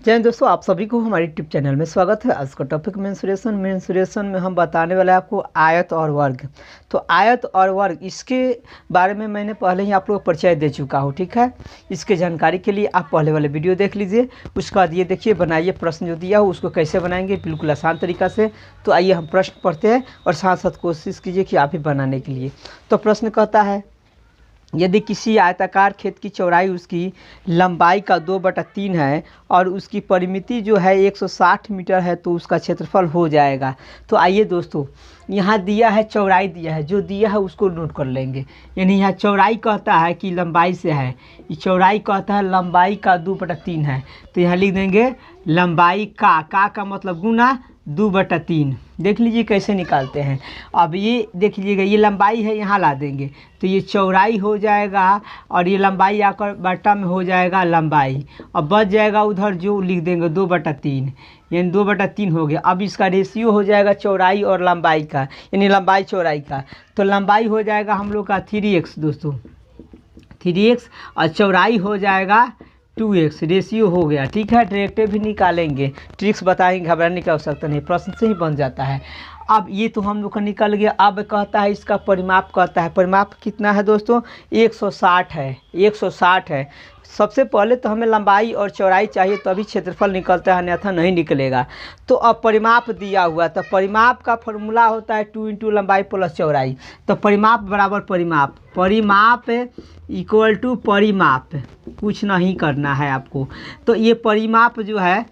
जय हिंद दोस्तों, आप सभी को हमारे यूट्यूब चैनल में स्वागत है। आज का टॉपिक मेंसुरेशन में हम बताने वाला है आपको आयत और वर्ग। तो आयत और वर्ग इसके बारे में मैंने पहले ही आप लोग को परिचय दे चुका हूँ, ठीक है। इसके जानकारी के लिए आप पहले वाले वीडियो देख लीजिए। उसके बाद ये देखिए, बनाइए प्रश्न जो दिया हो उसको कैसे बनाएंगे बिल्कुल आसान तरीका से। तो आइए हम प्रश्न पढ़ते हैं और साथ साथ कोशिश कीजिए कि आप ही बनाने के लिए। तो प्रश्न कहता है, यदि किसी आयताकार खेत की चौड़ाई उसकी लंबाई का 2/3 है और उसकी परिमिति जो है 160 मीटर है तो उसका क्षेत्रफल हो जाएगा। तो आइए दोस्तों, यहाँ दिया है चौड़ाई दिया है, जो दिया है उसको नोट कर लेंगे। यानी यहाँ चौड़ाई कहता है कि लंबाई से है, ये चौड़ाई कहता है लंबाई का 2/3 है। तो यहाँ लिख देंगे लंबाई का मतलब गुना 2/3। देख लीजिए कैसे निकालते हैं। अब ये देख लीजिएगा, ये लंबाई है, यहाँ ला देंगे तो ये चौड़ाई हो जाएगा और ये लंबाई आकर बट्टा में हो जाएगा लंबाई। अब बच जाएगा उधर जो लिख देंगे 2/3, यानी 2/3 हो गया। अब इसका रेशियो हो जाएगा चौड़ाई और लंबाई का, यानी लंबाई चौड़ाई का। तो लंबाई हो जाएगा हम लोग का 3x दोस्तों, 3x, और चौड़ाई हो जाएगा 2x। रेशियो हो गया, ठीक है। डायरेक्ट भी निकालेंगे, ट्रिक्स बताएंगे, घबराने की आवश्यकता नहीं, प्रश्न से ही बन जाता है। अब ये तो हम लोग का निकल गया। अब कहता है इसका परिमाप, कहता है परिमाप कितना है दोस्तों, 160 है, 160 है। सबसे पहले तो हमें लंबाई और चौड़ाई चाहिए तभी क्षेत्रफल निकलता है, अन्यथा नहीं निकलेगा। तो अब परिमाप दिया हुआ, तो परिमाप का फॉर्मूला होता है 2 × लंबाई प्लस चौड़ाई। तो परिमाप बराबर परिमाप, परिमाप इक्वल टू परिमाप, कुछ नहीं करना है आपको। तो ये परिमाप जो है,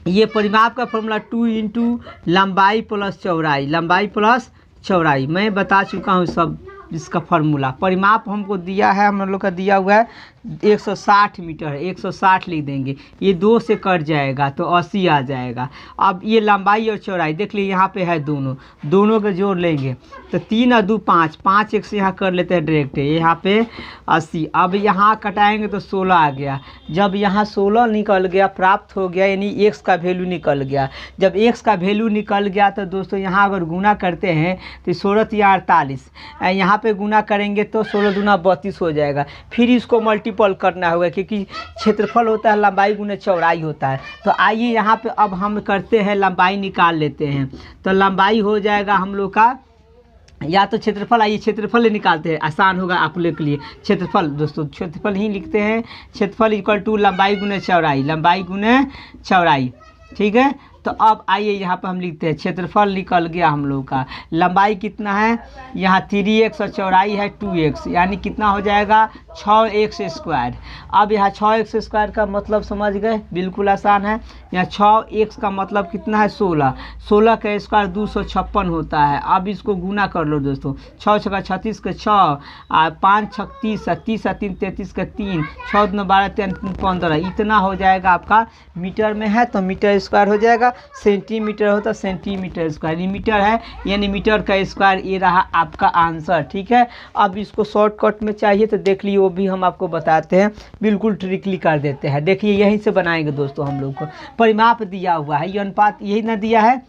ये परिमाप का फॉर्मूला 2 × लंबाई प्लस चौड़ाई, लंबाई प्लस चौड़ाई मैं बता चुका हूँ सब इसका फॉर्मूला। परिमाप हमको दिया है, हम लोग का दिया हुआ है 160 मीटर है, 160 लिख देंगे। ये 2 से कट जाएगा तो 80 आ जाएगा। अब ये लंबाई और चौड़ाई देख लीजिए, यहाँ पे है दोनों का जोड़ लेंगे तो 3 और 2 5, 5 एक से यहाँ कर लेते हैं डायरेक्ट, यहाँ पे 80। अब यहाँ कटाएंगे तो 16 आ गया। जब यहाँ 16 निकल गया, प्राप्त हो गया, यानी x का वैल्यू निकल गया। जब x का वैल्यू निकल गया तो दोस्तों यहाँ अगर गुना करते हैं तो 16 या 48, यहाँ पे गुना करेंगे तो 16 दूना 32 हो जाएगा। फिर इसको मल्टीपल करना होगा क्योंकि क्षेत्रफल होता है लंबाई गुने चौड़ाई होता है। तो आइए यहाँ पे अब हम करते हैं, लंबाई निकाल लेते हैं। तो लंबाई हो जाएगा हम लोग का, या तो क्षेत्रफल, आइए क्षेत्रफल निकालते हैं, आसान होगा आप लोग के लिए। क्षेत्रफल दोस्तों, क्षेत्रफल ही लिखते हैं, क्षेत्रफल इक्वल टू लंबाई गुने चौड़ाई, लंबाई गुने चौड़ाई, ठीक है। तो अब आइए यहाँ पर हम लिखते हैं, क्षेत्रफल निकल गया हम लोग का। लंबाई कितना है, यहाँ 3x और चौड़ाई है 2x, यानी कितना हो जाएगा 6x²। अब यहाँ 6x² का मतलब समझ गए, बिल्कुल आसान है। यहाँ 6x का मतलब कितना है 16, 16 का स्क्वायर 256 होता है। अब इसको गुना कर लो दोस्तों, 6 × 6 = 36 का 6, 5 × 6 = 30, 30 × 3 = 33 का 3, 6 × 2 = 12, 3 × 3 = 15। इतना हो जाएगा आपका। मीटर में है तो मीटर स्क्वायर हो जाएगा, सेंटीमीटर होता सेंटीमीटर स्क्वायर, मीटर है यानी मीटर का स्क्वायर। ये रहा आपका आंसर, ठीक है। अब इसको शॉर्टकट में चाहिए तो देख लीजिए, वो भी हम आपको बताते हैं, बिल्कुल ट्रिकली कर देते हैं। देखिए यहीं से बनाएंगे दोस्तों हम लोग को। परिमाप दिया हुआ है, ये अनुपात यही ना दिया है,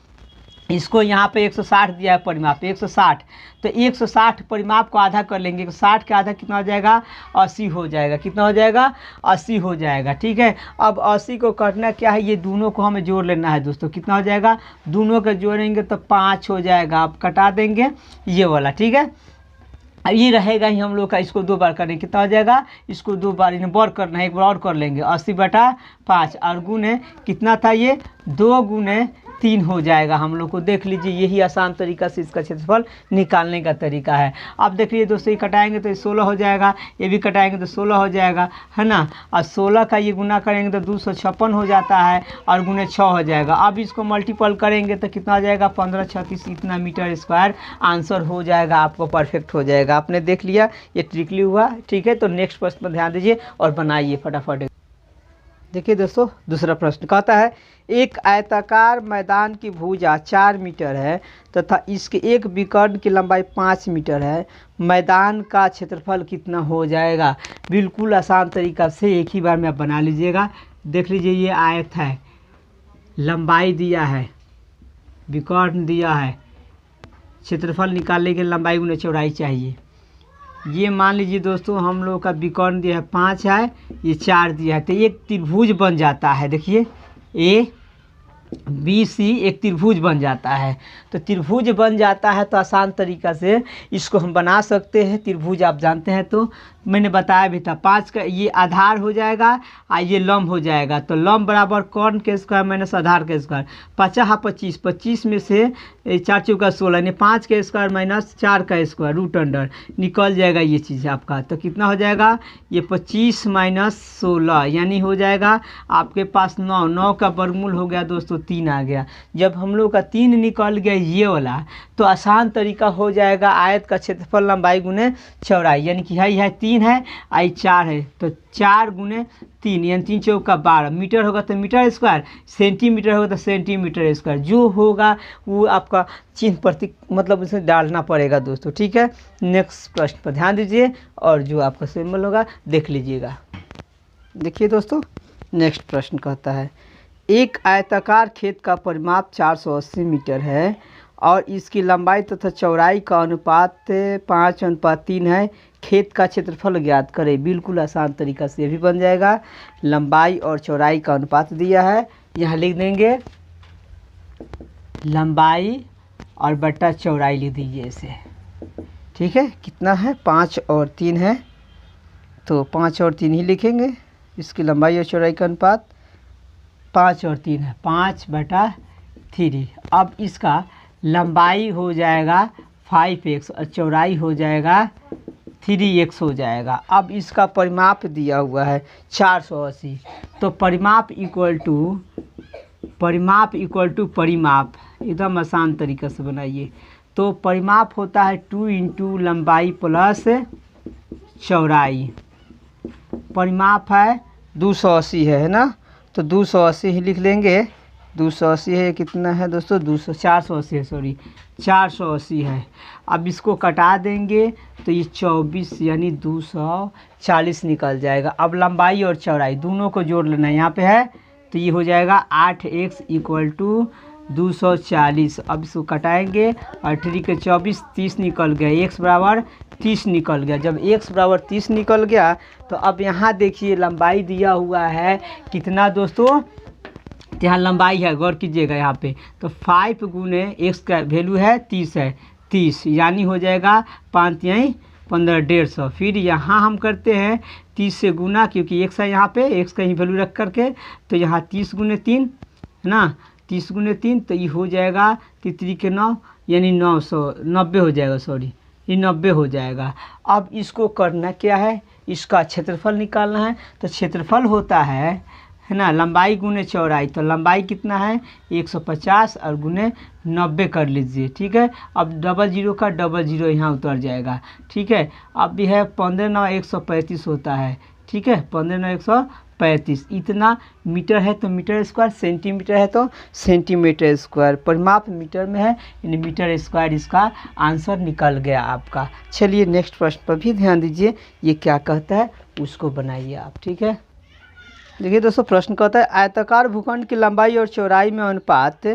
इसको यहाँ पे 160 दिया है परिमाप, 160। तो 160 परिमाप को आधा कर लेंगे, 60 का आधा कितना हो जाएगा 80 हो जाएगा। कितना हो जाएगा 80 हो जाएगा, ठीक है। अब 80 को करना क्या है, ये दोनों को हमें जोड़ लेना है दोस्तों। कितना हो जाएगा, दोनों को जोड़ेंगे तो 5 हो जाएगा। अब कटा देंगे ये वाला, ठीक है। अब ये रहेगा ही हम लोग का, इसको 2 बार करेंगे कितना हो जाएगा, इसको 2 बार इन्हें बार करना है, एक बार और कर लेंगे 80/5 और गुने कितना था ये 2 × 3 हो जाएगा हम लोग को। देख लीजिए यही आसान तरीका से इसका क्षेत्रफल निकालने का तरीका है। अब देख लीजिए दोस्तों, ये कटाएंगे तो 16 हो जाएगा, ये भी कटाएंगे तो 16 हो जाएगा, है ना। और 16 का ये गुना करेंगे तो 256 हो जाता है और गुने 6 हो जाएगा। अब इसको मल्टीपल करेंगे तो कितना हो जाएगा 15 × 36, इतना मीटर स्क्वायर आंसर हो जाएगा, आपको परफेक्ट हो जाएगा। आपने देख लिया, ये ट्रिकली हुआ, ठीक है। तो नेक्स्ट प्रश्न पर ध्यान दीजिए और बनाइए फटाफट। देखिए दोस्तों, दूसरा प्रश्न कहता है, एक आयताकार मैदान की भुजा 4 मीटर है तथा इसके एक विकर्ण की लंबाई 5 मीटर है। मैदान का क्षेत्रफल कितना हो जाएगा। बिल्कुल आसान तरीका से एक ही बार में आप बना लीजिएगा। देख लीजिए, ये आयत है, लंबाई दिया है, विकर्ण दिया है, क्षेत्रफल निकालने के लंबाई गुने चौड़ाई चाहिए। ये मान लीजिए दोस्तों, हम लोग का विकर्ण दिया है 5 है, ये 4 दिया है, तो एक त्रिभुज बन जाता है। देखिए ए बी सी एक त्रिभुज बन जाता है। तो त्रिभुज बन जाता है तो आसान तरीक़ा से इसको हम बना सकते हैं। त्रिभुज आप जानते हैं, तो मैंने बताया भी था 5 का ये आधार हो जाएगा और ये लंब हो जाएगा। तो लंब बराबर कर्ण के स्क्वायर माइनस आधार के स्क्वायर, 50 25 में से 4 चौका 16 यानी 5 के स्क्वायर माइनस 4 का स्क्वायर रूट अंडर निकल जाएगा ये चीज़ आपका। तो कितना हो जाएगा, ये 25 माइनस 16 यानी हो जाएगा आपके पास 9। 9 का वर्गमूल हो गया दोस्तों 3 आ गया। जब हम लोग का 3 निकल गया ये वाला, तो आसान तरीका हो जाएगा आयत का क्षेत्रफल लंबाई गुने चौड़ाई, यानी कि यह 3 है आई 4 है, तो 4 गुने 3 यानी 3 चौका 12। मीटर होगा तो मीटर स्क्वायर, सेंटीमीटर होगा तो सेंटीमीटर स्क्वायर। जो होगा वो आपका चिन्ह प्रतीक मतलब उसे डालना पड़ेगा दोस्तों, ठीक है। नेक्स्ट प्रश्न पर ध्यान दीजिए और जो आपका सिंबल होगा देख लीजिएगा। देखिए दोस्तों, नेक्स्ट प्रश्न कहता है एक आयताकार खेत का परिमाप 480 मीटर है और इसकी लंबाई तथा चौड़ाई का अनुपात 5:3 है। खेत का क्षेत्रफल ज्ञात करें। बिल्कुल आसान तरीका से भी बन जाएगा। लंबाई और चौड़ाई का अनुपात दिया है, यहाँ लिख देंगे लंबाई और बट्टा चौड़ाई लिख दीजिए इसे, ठीक है। कितना है, 5 और 3 है, तो 5 और 3 ही लिखेंगे। इसकी लंबाई और चौड़ाई का अनुपात 5 और 3 है, 5/3। अब इसका लंबाई हो जाएगा 5x और चौड़ाई हो जाएगा 3x हो जाएगा। अब इसका परिमाप दिया हुआ है 480, तो परिमाप इक्वल टू परिमाप एकदम आसान तरीक़े से बनाइए। तो परिमाप होता है 2 × लंबाई प्लस चौड़ाई। परिमाप है 280 है ना, तो 280 ही लिख लेंगे। 280 है, कितना है दोस्तों, 480 है, सॉरी 480 है। अब इसको कटा देंगे तो ये 24 यानी 240 निकल जाएगा। अब लंबाई और चौड़ाई दोनों को जोड़ लेना यहाँ पे है, तो ये हो जाएगा 8x = 240। अब इसको कटाएंगे और 3 के 24 30 निकल गया, x बराबर 30 निकल गया। जब x बराबर 30 निकल गया तो अब यहाँ देखिए लंबाई दिया हुआ है कितना दोस्तों, यहाँ लंबाई है, गौर कीजिएगा यहाँ पे। तो 5 गुने x का वैल्यू है 30 है, 30 यानी हो जाएगा 5 यहीं 15 150। फिर यहाँ हम करते हैं 30 से गुना, क्योंकि x है यहाँ पे, x का ही वैल्यू रख करके, तो यहाँ 30 गुने 3 है ना, 30 गुने 3 तो ये हो जाएगा 3 के 9 यानी 990 हो जाएगा, सॉरी ये 90 हो जाएगा। अब इसको करना क्या है, इसका क्षेत्रफल निकालना है। तो क्षेत्रफल होता है ना लंबाई गुने चौड़ाई, तो लंबाई कितना है 150 और गुने 90 कर लीजिए, ठीक है। अब 00 का 00 यहाँ उतर जाएगा, ठीक है। अब भी है 15×9 135 होता है, ठीक है। 15×9 135 इतना मीटर है तो मीटर स्क्वायर, सेंटीमीटर है तो सेंटीमीटर स्क्वायर। परिमाप मीटर में है यानी मीटर स्क्वायर इसका आंसर निकल गया आपका। चलिए नेक्स्ट प्रश्न पर भी ध्यान दीजिए, ये क्या कहता है उसको बनाइए आप, ठीक है। देखिए दोस्तों, प्रश्न कहता है आयताकार भूखंड की लंबाई और चौड़ाई में अनुपात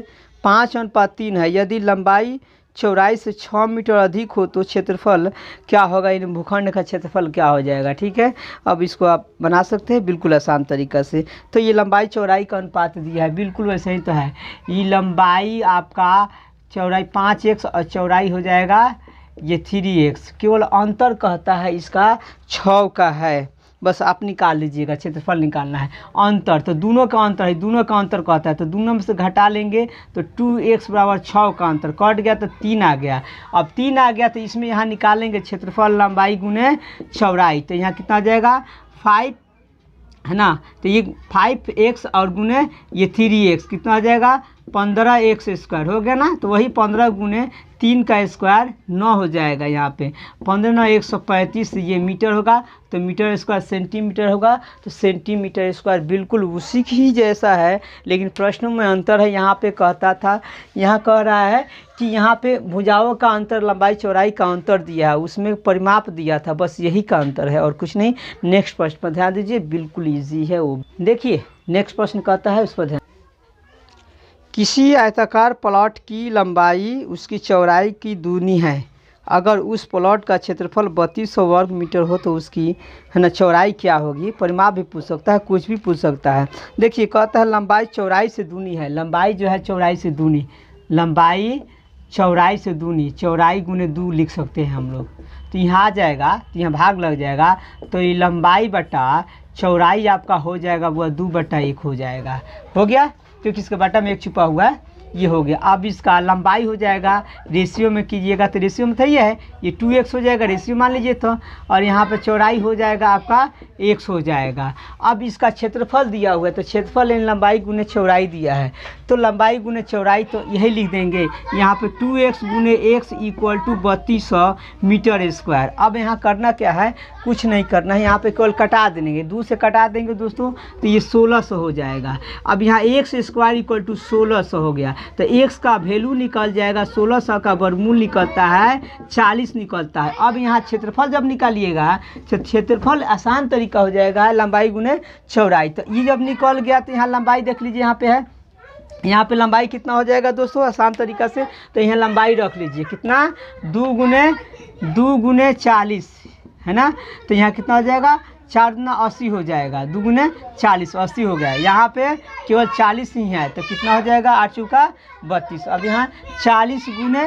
5:3 है। यदि लंबाई चौड़ाई से 6 मीटर अधिक हो तो क्षेत्रफल क्या होगा, इन भूखंड का क्षेत्रफल क्या हो जाएगा, ठीक है। अब इसको आप बना सकते हैं बिल्कुल आसान तरीक़ा से। तो ये लंबाई चौड़ाई का अनुपात दिया है, बिल्कुल वैसे ही तो है। ये लंबाई आपका चौड़ाई 5x और चौड़ाई हो जाएगा ये 3x। केवल अंतर कहता है इसका 6 का है, बस आप निकाल लीजिएगा, क्षेत्रफल निकालना है। अंतर तो दोनों का अंतर है, दोनों का अंतर कहता है, तो दोनों में से घटा लेंगे तो 2x बराबर 6 का अंतर कट गया तो 3 आ गया। अब 3 आ गया तो इसमें यहाँ निकालेंगे क्षेत्रफल लंबाई गुने चौड़ाई, तो यहाँ कितना आ जाएगा 5 है ना, तो ये 5x और गुने ये 3x कितना आ जाएगा 15x स्क्वायर हो गया ना। तो वही 15 गुने 3 का स्क्वायर 9 हो जाएगा। यहाँ पे 15×9 135 ये मीटर होगा, तो मीटर स्क्वायर सेंटीमीटर होगा, तो सेंटीमीटर स्क्वायर बिल्कुल उसी ही जैसा है, लेकिन प्रश्नों में अंतर है। यहाँ पे कहता था, यहाँ कह रहा है कि यहाँ पे भुजाओं का अंतर लंबाई चौड़ाई का अंतर दिया है, उसमें परिमाप दिया था, बस यही का अंतर है और कुछ नहीं। नेक्स्ट प्रश्न पर ध्यान दीजिए, बिल्कुल ईजी है वो। देखिए नेक्स्ट प्रश्न कहता है उस पर ध्यान, किसी आयताकार प्लॉट की लंबाई उसकी चौड़ाई की दूनी है अगर उस प्लॉट का क्षेत्रफल 3200 वर्ग मीटर हो तो उसकी है ना चौड़ाई क्या होगी। परिमाप भी पूछ सकता है, कुछ भी पूछ सकता है। देखिए कहता है लंबाई चौड़ाई से दूनी है, लंबाई जो है चौड़ाई से दूनी, लंबाई चौड़ाई से दूनी, चौड़ाई गुने 2 लिख सकते हैं हम लोग। तो यहाँ आ जाएगा, तो यहाँ भाग लग जाएगा, तो ये लंबाई बटा चौड़ाई आपका हो जाएगा वह 2/1 हो जाएगा। हो गया, क्योंकि इसके बटा में 1 छुपा हुआ है, ये हो गया। अब इसका लंबाई हो जाएगा, रेशियो में कीजिएगा तो रेशियो में था ये है, ये 2x हो जाएगा, रेशियो मान लीजिए तो, और यहाँ पे चौड़ाई हो जाएगा आपका x हो जाएगा। अब इसका क्षेत्रफल दिया हुआ है, तो क्षेत्रफल यानी लंबाई गुने चौड़ाई दिया है, तो लंबाई गुने चौड़ाई तो यही लिख देंगे यहाँ पे 2x गुने x equal to 3200 metre square. अब यहाँ करना क्या है, कुछ नहीं करना है, यहाँ पे केवल कटा देंगे, 2 से कटा देंगे दोस्तों, तो ये 1600 हो जाएगा। अब यहाँ x स्क्वायर इक्वल टू 1600 हो गया, तो x का वैल्यू निकल जाएगा, 1600 का वर्गमूल निकलता है 40 निकलता है। अब यहाँ क्षेत्रफल जब निकालिएगा, तो क्षेत्रफल आसान तरीका हो जाएगा, लंबाई गुने चौड़ाई। तो ये जब निकल गया तो यहाँ लंबाई देख लीजिए, यहाँ पे है, यहाँ पे लंबाई कितना हो जाएगा दोस्तों आसान तरीका से, तो यहाँ लंबाई रख लीजिए कितना, 2 गुने 40 है ना, तो यहाँ कितना हो जाएगा, 4 गुना 80 हो जाएगा, 2 गुने 40 80 हो गया। यहाँ पे केवल 40 ही है, तो कितना हो जाएगा, 8 चौका 32। अब यहाँ 40 गुने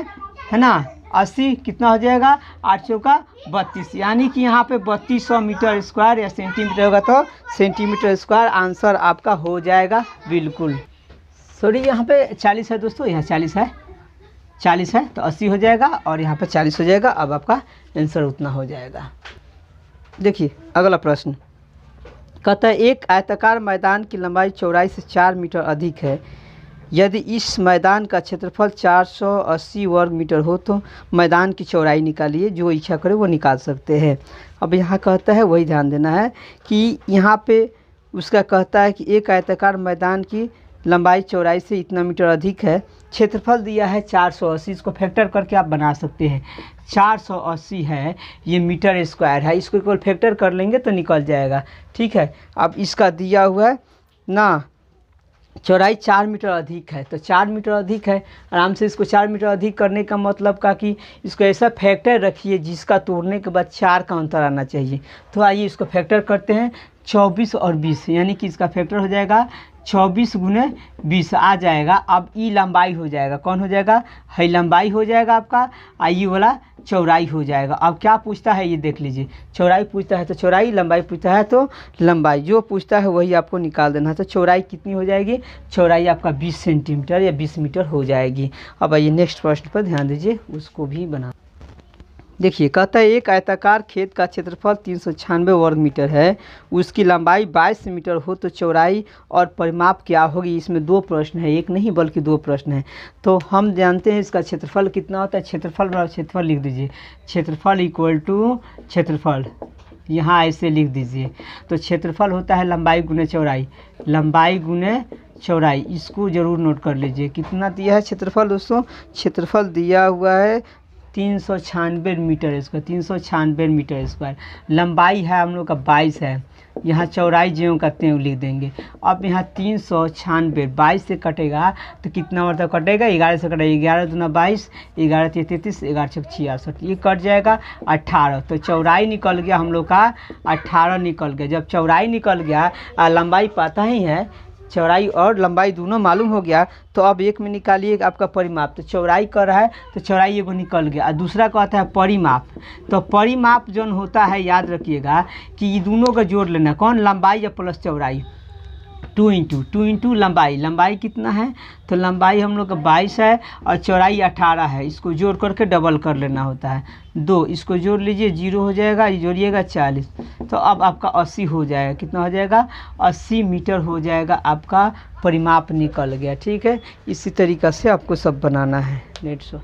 है ना 80 कितना हो जाएगा, 8 चौका 32, यानी कि यहाँ पे 3200 मीटर स्क्वायर या सेंटीमीटर होगा तो सेंटीमीटर स्क्वायर आंसर आपका हो जाएगा बिल्कुल। सॉरी यहाँ पे 40 है दोस्तों, यहाँ 40 है, 40 है तो 80 हो जाएगा, और यहाँ पे 40 हो जाएगा। अब आपका आंसर उतना हो जाएगा। देखिए अगला प्रश्न कहता है एक आयताकार मैदान की लंबाई चौड़ाई से 4 मीटर अधिक है, यदि इस मैदान का क्षेत्रफल 480 वर्ग मीटर हो तो मैदान की चौड़ाई निकालिए। जो इच्छा करे वो निकाल सकते हैं। अब यहाँ कहता है, वही ध्यान देना है कि यहाँ पे उसका कहता है कि एक आयताकार मैदान की लंबाई चौड़ाई से इतना मीटर अधिक है, क्षेत्रफल दिया है 480, इसको फैक्टर करके आप बना सकते हैं। 480 है, ये मीटर स्क्वायर है, इसको केवल फैक्टर कर लेंगे तो निकल जाएगा। ठीक है, अब इसका दिया हुआ है ना चौड़ाई 4 मीटर अधिक है, तो 4 मीटर अधिक है, आराम से इसको 4 मीटर अधिक करने का मतलब का कि इसको ऐसा फैक्टर रखिए जिसका तोड़ने के बाद 4 का अंतर आना चाहिए। तो आइए इसको फैक्टर करते हैं, 24 और 20, यानी कि इसका फैक्टर हो जाएगा 24 गुने 20 आ जाएगा। अब ई लंबाई हो जाएगा, कौन हो जाएगा, है लंबाई हो जाएगा आपका, आई वाला चौड़ाई हो जाएगा। अब क्या पूछता है ये देख लीजिए, चौड़ाई पूछता है तो चौड़ाई, लंबाई पूछता है तो लंबाई, जो पूछता है वही आपको निकाल देना है। तो चौड़ाई कितनी हो जाएगी, चौड़ाई आपका 20 सेंटीमीटर या 20 मीटर हो जाएगी। अब आइए नेक्स्ट प्रश्न पर ध्यान दीजिए, उसको भी बना। देखिए कहता है एक आयताकार खेत का क्षेत्रफल 396 वर्ग मीटर है, उसकी लंबाई 22 मीटर हो तो चौड़ाई और परिमाप क्या होगी। इसमें 2 प्रश्न है, एक नहीं बल्कि 2 प्रश्न है। तो हम जानते हैं इसका क्षेत्रफल कितना होता है, क्षेत्रफल बराबर क्षेत्रफल लिख दीजिए, क्षेत्रफल इक्वल टू क्षेत्रफल, यहाँ ऐसे लिख दीजिए। तो क्षेत्रफल होता है लंबाई गुने चौड़ाई, लंबाई गुने चौड़ाई, इसको ज़रूर नोट कर लीजिए। कितना दिया है क्षेत्रफल दोस्तों, क्षेत्रफल दिया हुआ है 396 मीटर स्क्वायर, 396 मीटर स्क्वायर। लंबाई है हम लोग का 22 है, यहाँ चौड़ाई ज्यों का त्यों लिख देंगे। अब यहाँ 396 22 से कटेगा तो कितना मतलब कटेगा, 11 से कटेगा, 11 दूना 22, 11 3 33, 11 6 66, ये कट जाएगा 18। तो चौड़ाई निकल गया हम लोग का 18 निकल गया। जब चौड़ाई निकल गया, लंबाई पता ही है, चौड़ाई और लंबाई दोनों मालूम हो गया, तो अब एक में निकालिए आपका परिमाप। तो चौड़ाई कर रहा है तो चौड़ाई एगो निकल गया, और दूसरा कहता है परिमाप। तो परिमाप जो होता है याद रखिएगा कि ये दोनों का जोड़ लेना, कौन, लंबाई या प्लस चौड़ाई, 2 इंटू लंबाई, लंबाई कितना है, तो लंबाई हम लोग का 22 है और चौड़ाई 18 है, इसको जोड़ करके डबल कर लेना होता है, 2 इसको जोड़ लीजिए 0 हो जाएगा, ये जोड़िएगा 40। तो अब आपका 80 हो जाएगा, कितना हो जाएगा, 80 मीटर हो जाएगा, आपका परिमाप निकल गया। ठीक है, इसी तरीक़ा से आपको सब बनाना है। नेट सो